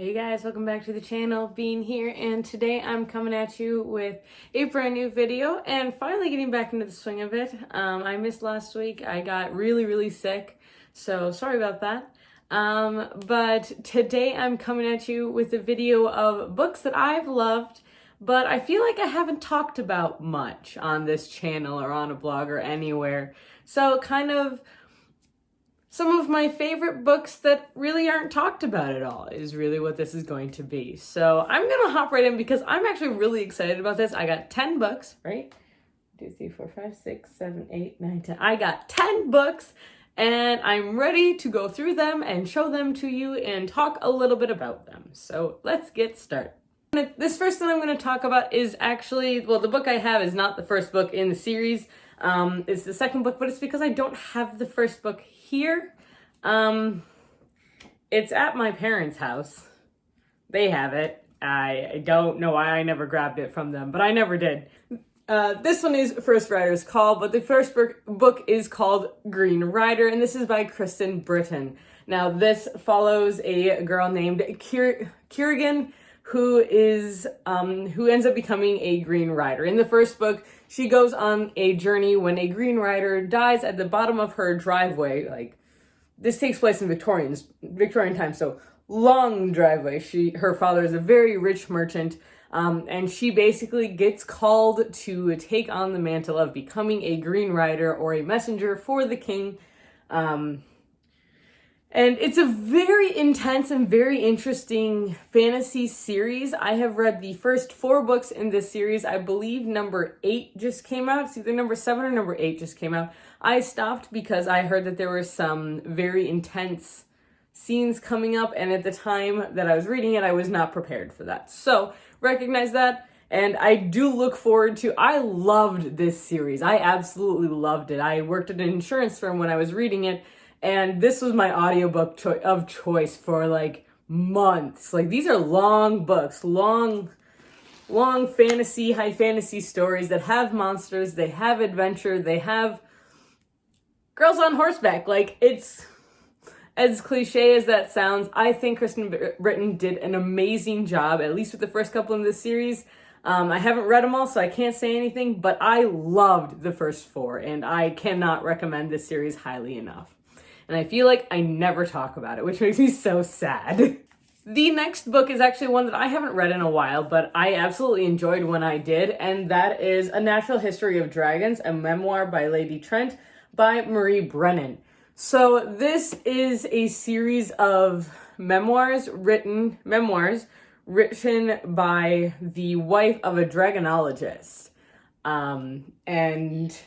Hey guys, welcome back to the channel, Bean here, and today I'm coming at you with a brand new video and finally getting back into the swing of it. I missed last week. I got really sick, so sorry about that. But today I'm coming at you with a video of books that I've loved, but I feel like I haven't talked about much on this channel or on a blog or anywhere. So kind of some of my favorite books that really aren't talked about at all is really what this is going to be. So I'm going to hop right in because I'm actually really excited about this. I got 10 books, right? 2, 3, 4, 5, 6, 7, 8, 9, 10. I got 10 books and I'm ready to go through them and show them to you and talk a little bit about them. So let's get started. This first one I'm going to talk about is actually, well, the book I have is not the first book in the series. It's the second book, but it's because I don't have the first book here. It's at my parents' house. They have it. I don't know why I never grabbed it from them, but I never did. This one is First Rider's Call, but the first book is called Green Rider, and this is by Kristen Britton. Now, this follows a girl named Kirigan, who ends up becoming a Green Rider. In the first book, she goes on a journey when a Green Rider dies at the bottom of her driveway. Like, this takes place in Victorian times, so long driveway. Her father is a very rich merchant, and she basically gets called to take on the mantle of becoming a Green Rider or a messenger for the king. And it's a very intense and very interesting fantasy series. I have read the first 4 books in this series. I believe number 8 just came out. It's either number 7 or number 8 just came out. I stopped because I heard that there were some very intense scenes coming up, and at the time that I was reading it, I was not prepared for that. So recognize that, and I do look forward to, I loved this series. I absolutely loved it. I worked at an insurance firm when I was reading it, and this was my audiobook of choice for like months. Like, these are long books, long fantasy, high fantasy stories that have monsters, they have adventure, they have girls on horseback. Like, it's, as cliche as that sounds, I think Kristen Britton did an amazing job, at least with the first couple in this series. I haven't read them all, so I can't say anything, but I loved the first 4, and I cannot recommend this series highly enough. And I feel like I never talk about it, which makes me so sad. The next book is actually one that I haven't read in a while, but I absolutely enjoyed when I did, and that is A Natural History of Dragons, a memoir by Lady Trent by Marie Brennan. So this is a series of memoirs written by the wife of a dragonologist. And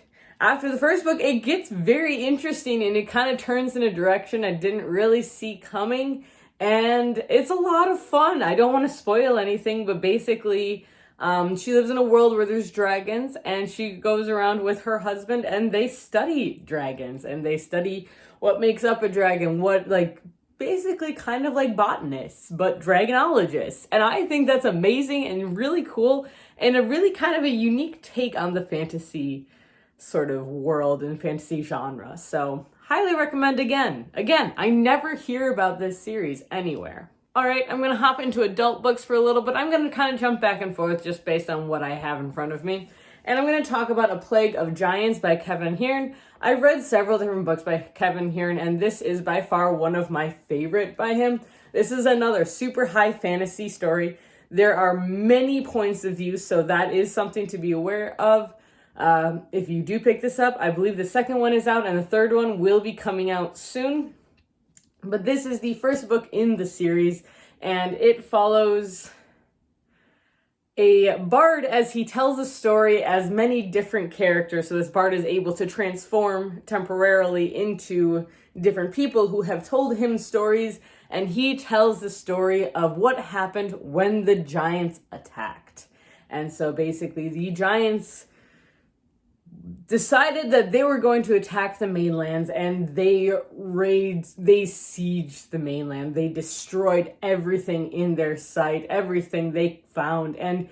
after the first book, it gets very interesting and it kind of turns in a direction I didn't really see coming. And it's a lot of fun. I don't want to spoil anything, but basically, she lives in a world where there's dragons, and she goes around with her husband and they study dragons and they study what makes up a dragon, basically kind of like botanists, but dragonologists. And I think that's amazing and really cool and a really kind of a unique take on the fantasy sort of world and fantasy genre. So highly recommend again. I never hear about this series anywhere. All right, I'm going to hop into adult books for a little bit. I'm going to kind of jump back and forth just based on what I have in front of me. And I'm going to talk about A Plague of Giants by Kevin Hearn. I've read several different books by Kevin Hearn, and this is by far one of my favorite by him. This is another super high fantasy story. There are many points of view, so that is something to be aware of. If you do pick this up, I believe the second one is out and the third one will be coming out soon. But this is the first book in the series, and it follows a bard as he tells a story as many different characters. So this bard is able to transform temporarily into different people who have told him stories, and he tells the story of what happened when the giants attacked. And so basically the giants decided that they were going to attack the mainlands, and they sieged the mainland. They destroyed everything in their sight, everything they found. And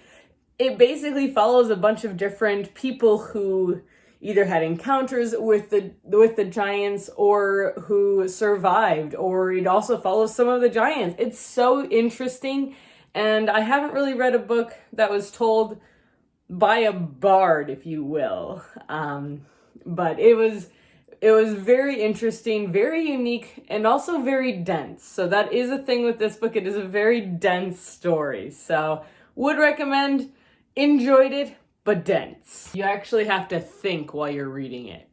it basically follows a bunch of different people who either had encounters with the giants or who survived, or it also follows some of the giants. It's so interesting, and I haven't really read a book that was told by a bard, if you will. But it was very interesting, very unique, and also very dense. So that is a thing with this book. It is a very dense story. So would recommend, enjoyed it, but dense. You actually have to think while you're reading it.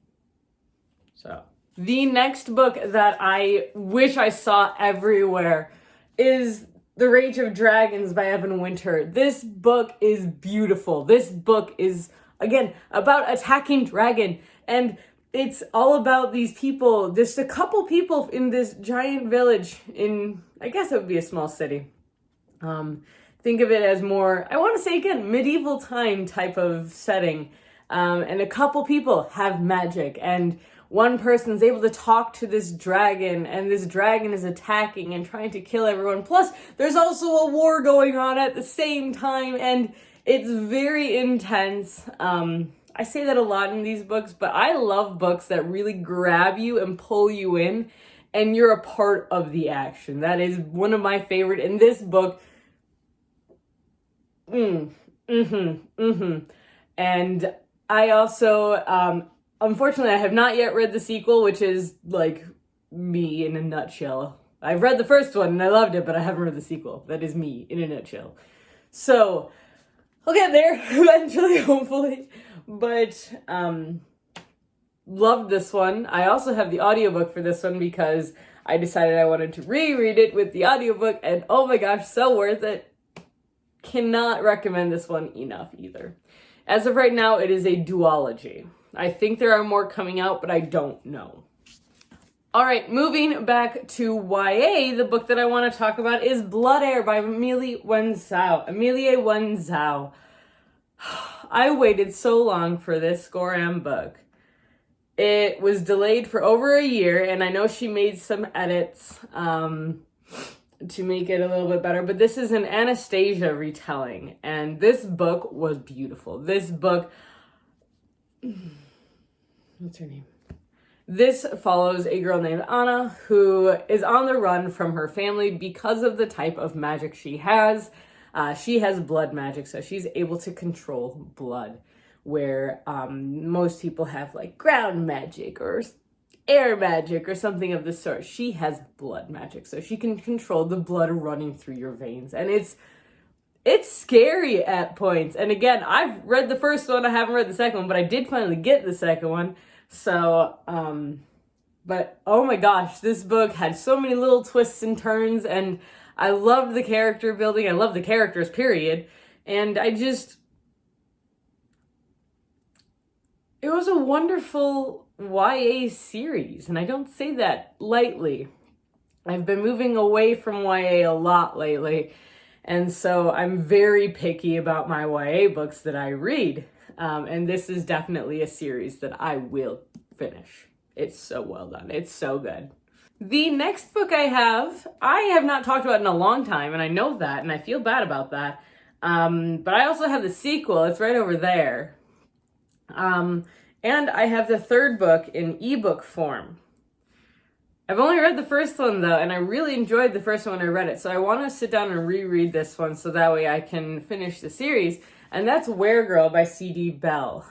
So the next book that I wish I saw everywhere is The Rage of Dragons by Evan Winter. This book is beautiful. This book is, again, about attacking dragon, and it's all about these people, just a couple people in this giant village in, I guess it would be a small city. Think of it as more, I want to say again, medieval time type of setting. And a couple people have magic, and one person's able to talk to this dragon, and this dragon is attacking and trying to kill everyone. Plus, there's also a war going on at the same time, and it's very intense. I say that a lot in these books, but I love books that really grab you and pull you in, and you're a part of the action. That is one of my favorite. In this book, and I also, unfortunately, I have not yet read the sequel, which is like me in a nutshell. I've read the first one and I loved it, but I haven't read the sequel. That is me in a nutshell. So I'll get there eventually, hopefully. But loved this one. I also have the audiobook for this one because I decided I wanted to reread it with the audiobook, and oh my gosh, so worth it. Cannot recommend this one enough either. As of right now, it is a duology. I think there are more coming out, but I don't know. All right, moving back to YA, the book that I want to talk about is Blood Heir by Amelie Wenzhou. I waited so long for this Goram book. It was delayed for over a year, and I know she made some edits to make it a little bit better, but this is an Anastasia retelling, and this book was beautiful. This book, what's her name? This follows a girl named Anna who is on the run from her family because of the type of magic she has. She has blood magic, so she's able to control blood, where most people have like ground magic or air magic or something of the sort. She has blood magic, so she can control the blood running through your veins, and it's scary at points. And again, I've read the first one, I haven't read the second one, but I did finally get the second one. So, but oh my gosh, this book had so many little twists and turns, and I loved the character building. I love the characters, period. And it was a wonderful YA series, and I don't say that lightly. I've been moving away from YA a lot lately, and so I'm very picky about my YA books that I read. And this is definitely a series that I will finish. It's so well done. It's so good. The next book I have not talked about in a long time, and I know that, and I feel bad about that. But I also have the sequel. It's right over there. And I have the third book in ebook form. I've only read the first one though, and I really enjoyed the first one when I read it. So I want to sit down and reread this one so that way I can finish the series. And that's Weregirl by C.D. Bell.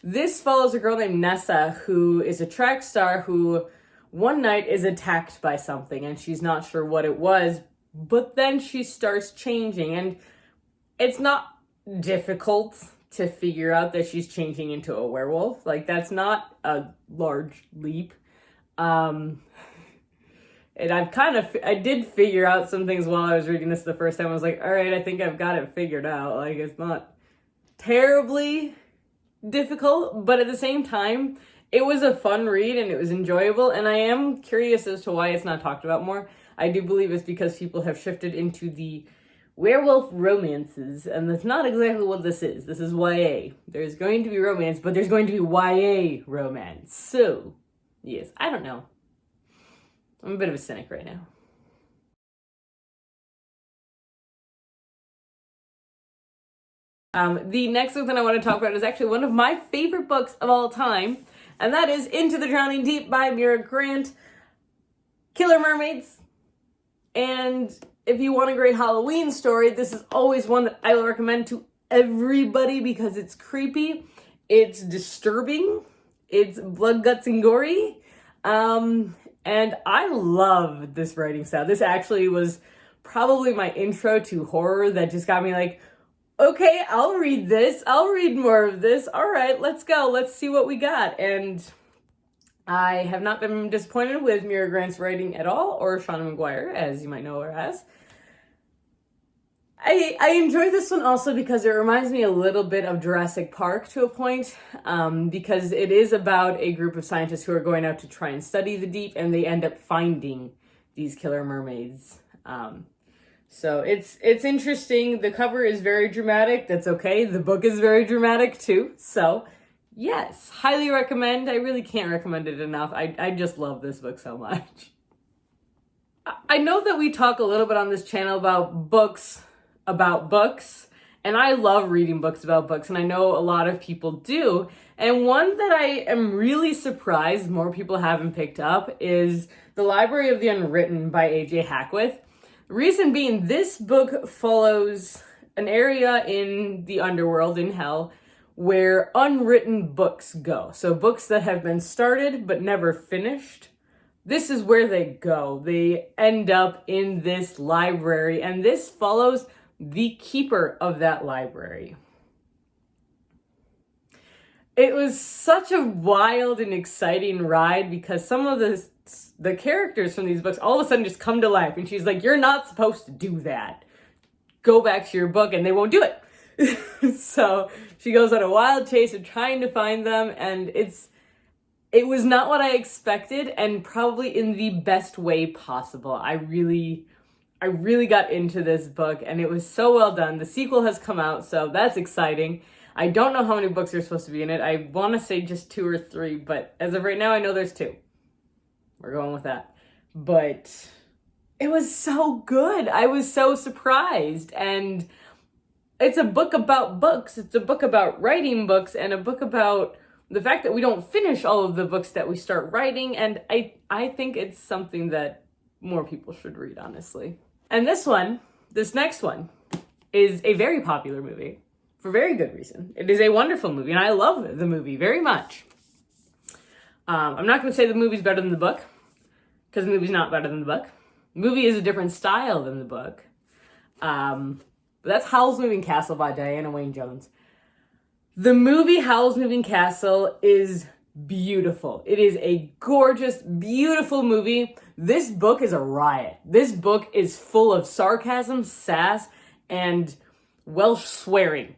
This follows a girl named Nessa who is a track star who one night is attacked by something and she's not sure what it was, but then she starts changing, and it's not difficult to figure out that she's changing into a werewolf. Like, that's not a large leap. And I did figure out some things while I was reading this the first time. I was like, all right, I think I've got it figured out. Like, it's not terribly difficult, but at the same time, it was a fun read and it was enjoyable. And I am curious as to why it's not talked about more. I do believe it's because people have shifted into the werewolf romances, and that's not exactly what this is. This is YA. There's going to be romance, but there's going to be YA romance. So, yes, I don't know. I'm a bit of a cynic right now. The next book that I want to talk about is actually one of my favorite books of all time, and that is Into the Drowning Deep by Mira Grant. Killer Mermaids. And if you want a great Halloween story, this is always one that I will recommend to everybody because it's creepy, it's disturbing, it's blood, guts, and gory. And I love this writing style. This actually was probably my intro to horror that just got me like, okay, I'll read this. I'll read more of this. All right, let's go. Let's see what we got. And I have not been disappointed with Mira Grant's writing at all, or Shannon McGuire, as you might know her as. I enjoy this one also because it reminds me a little bit of Jurassic Park to a point, because it is about a group of scientists who are going out to try and study the deep, and they end up finding these killer mermaids. So it's interesting. The cover is very dramatic. That's okay. The book is very dramatic too. So yes, highly recommend. I really can't recommend it enough. I just love this book so much. I know that we talk a little bit on this channel about books, and I love reading books about books, and I know a lot of people do. And one that I am really surprised more people haven't picked up is The Library of the Unwritten by A.J. Hackwith. The reason being, this book follows an area in the underworld, in hell, where unwritten books go. So books that have been started but never finished. This is where they go. They end up in this library, and this follows the keeper of that library. It was such a wild and exciting ride because some of the characters from these books all of a sudden just come to life, and she's like, you're not supposed to do that. Go back to your book, and they won't do it. So she goes on a wild chase of trying to find them, and it was not what I expected, and probably in the best way possible. I really got into this book, and it was so well done. The sequel has come out, so that's exciting. I don't know how many books are supposed to be in it. I want to say just 2 or 3, but as of right now, I know there's 2. We're going with that. But it was so good. I was so surprised, and it's a book about books. It's a book about writing books, and a book about the fact that we don't finish all of the books that we start writing, and I think it's something that more people should read, honestly. And this next one, is a very popular movie, for very good reason. It is a wonderful movie, and I love the movie very much. I'm not going to say the movie's better than the book, because the movie's not better than the book. The movie is a different style than the book. But that's Howl's Moving Castle by Diana Wynne Jones. The movie Howl's Moving Castle is beautiful. It is a gorgeous, beautiful movie. This book is a riot. This book is full of sarcasm, sass, and Welsh swearing.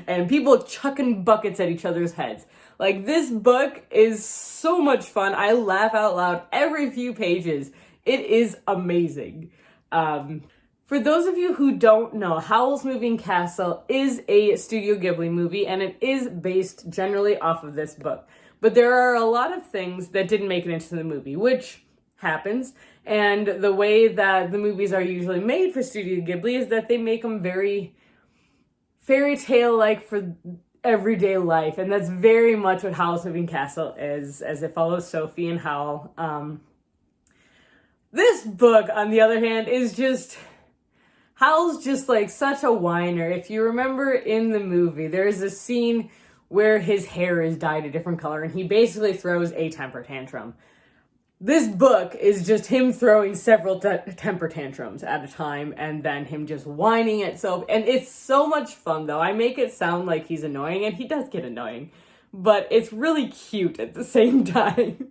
And people chucking buckets at each other's heads. Like, this book is so much fun. I laugh out loud every few pages. It is amazing. For those of you who don't know, Howl's Moving Castle is a Studio Ghibli movie, and it is based generally off of this book. But there are a lot of things that didn't make it into the movie, which happens. And the way that the movies are usually made for Studio Ghibli is that they make them very fairy tale-like for everyday life. And that's very much what Howl's Moving Castle is, as it follows Sophie and Howl. This book, on the other hand, is just... Howl's just like such a whiner. If you remember in the movie, there's a scene where his hair is dyed a different color and he basically throws a temper tantrum. This book is just him throwing several temper tantrums at a time and then him just whining at Sophie. And it's so much fun though. I make it sound like he's annoying, and he does get annoying, but it's really cute at the same time.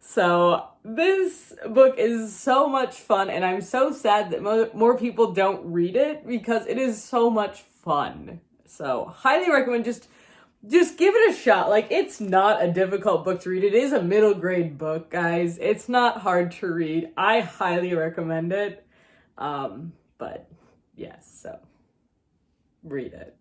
So this book is so much fun, and I'm so sad that more people don't read it because it is so much fun. So highly recommend, just give it a shot. Like, it's not a difficult book to read. It is a middle grade book, guys. It's not hard to read. I highly recommend it. But yes, so read it.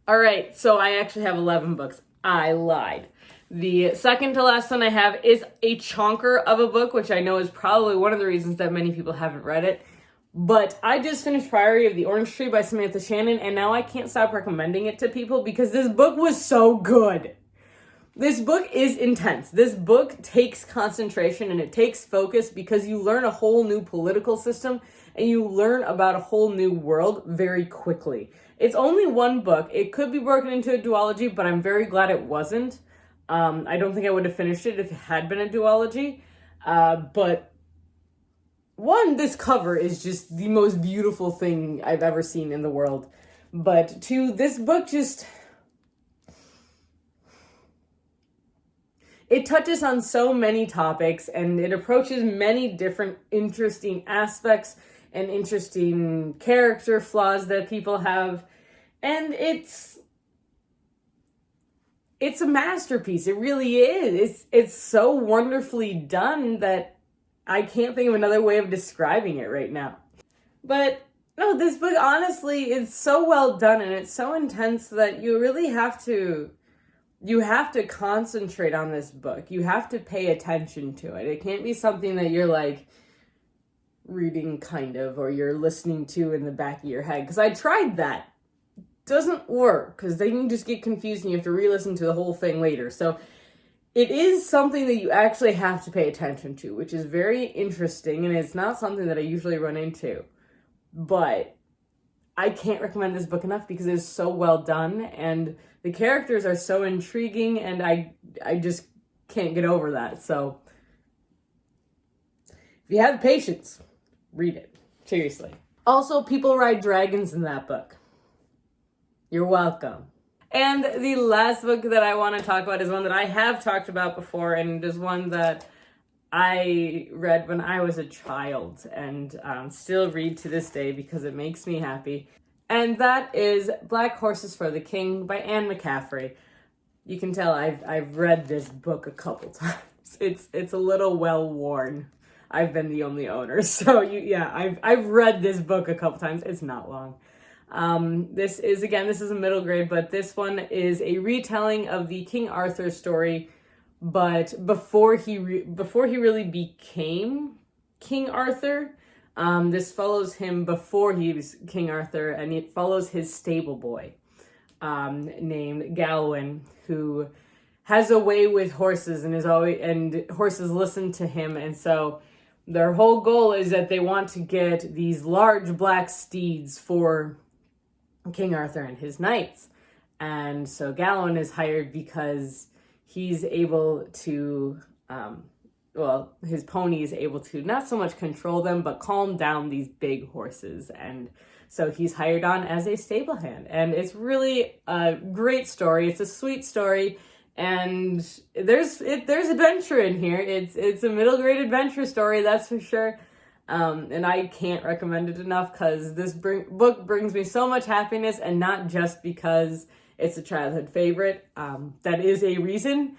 All right, so I actually have 11 books. I lied. The second to last one I have is a chonker of a book, which I know is probably one of the reasons that many people haven't read it. But I just finished Priory of the Orange Tree by Samantha Shannon, and now I can't stop recommending it to people because this book was so good. This book is intense. This book takes concentration and it takes focus because you learn a whole new political system and you learn about a whole new world very quickly. It's only one book. It could be broken into a duology, but I'm very glad it wasn't. I don't think I would have finished it if it had been a duology. But one, this cover is just the most beautiful thing I've ever seen in the world. But two, this book just... it touches on so many topics and it approaches many different interesting aspects and interesting character flaws that people have. And it's a masterpiece. It really is. It's so wonderfully done that I can't think of another way of describing it right now. But no, this book honestly is so well done and it's so intense that you really have to concentrate on this book. You have to pay attention to it. It can't be something that you're like reading kind of, or you're listening to in the back of your head. Because I tried that. Doesn't work, because then you just get confused and you have to re-listen to the whole thing later. So it is something that you actually have to pay attention to, which is very interesting, and it's not something that I usually run into. But I can't recommend this book enough because it is so well done, and the characters are so intriguing, and I just can't get over that. So if you have patience, read it. Seriously. Also, people ride dragons in that book. You're welcome. And the last book that I want to talk about is one that I have talked about before, and it is one that I read when I was a child and still read to this day because it makes me happy. And that is Black Horses for the King by Mccaffrey. You can tell I've read this book a couple times. It's a little well worn. I've been the only owner, so I've read this book a couple times. It's not long. This is a middle grade, but this one is a retelling of the King Arthur story, but before he really became King Arthur. This follows him before he was King Arthur, and it follows his stable boy, named Gawain, who has a way with horses and horses listen to him, and so their whole goal is that they want to get these large black steeds for King Arthur and his knights. And so Gawain is hired because he's able to, his pony is able to not so much control them, but calm down these big horses. And so he's hired on as a stable hand. And it's really a great story. It's a sweet story. And there's adventure in here. It's a middle grade adventure story, that's for sure. And I can't recommend it enough because this book brings me so much happiness, and not just because it's a childhood favorite. That is a reason,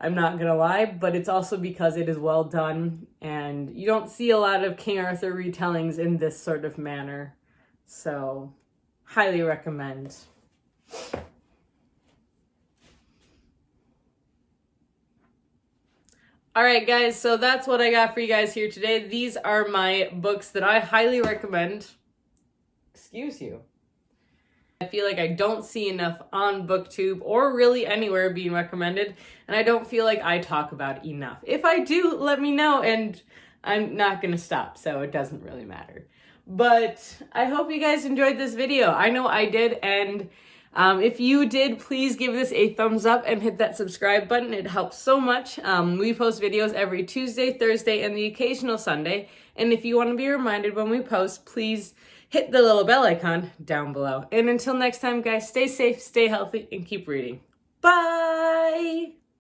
I'm not gonna lie, but it's also because it is well done, and you don't see a lot of King Arthur retellings in this sort of manner. So, highly recommend. All right, guys, so that's what I got for you guys here today. These are my books that I highly recommend. Excuse you. I feel like I don't see enough on BookTube or really anywhere being recommended, and I don't feel like I talk about it enough. If I do, let me know, and I'm not going to stop, so it doesn't really matter. But I hope you guys enjoyed this video. I know I did, and if you did, please give this a thumbs up and hit that subscribe button. It helps so much. We post videos every Tuesday, Thursday, and the occasional Sunday. And if you want to be reminded when we post, please hit the little bell icon down below. And until next time, guys, stay safe, stay healthy, and keep reading. Bye!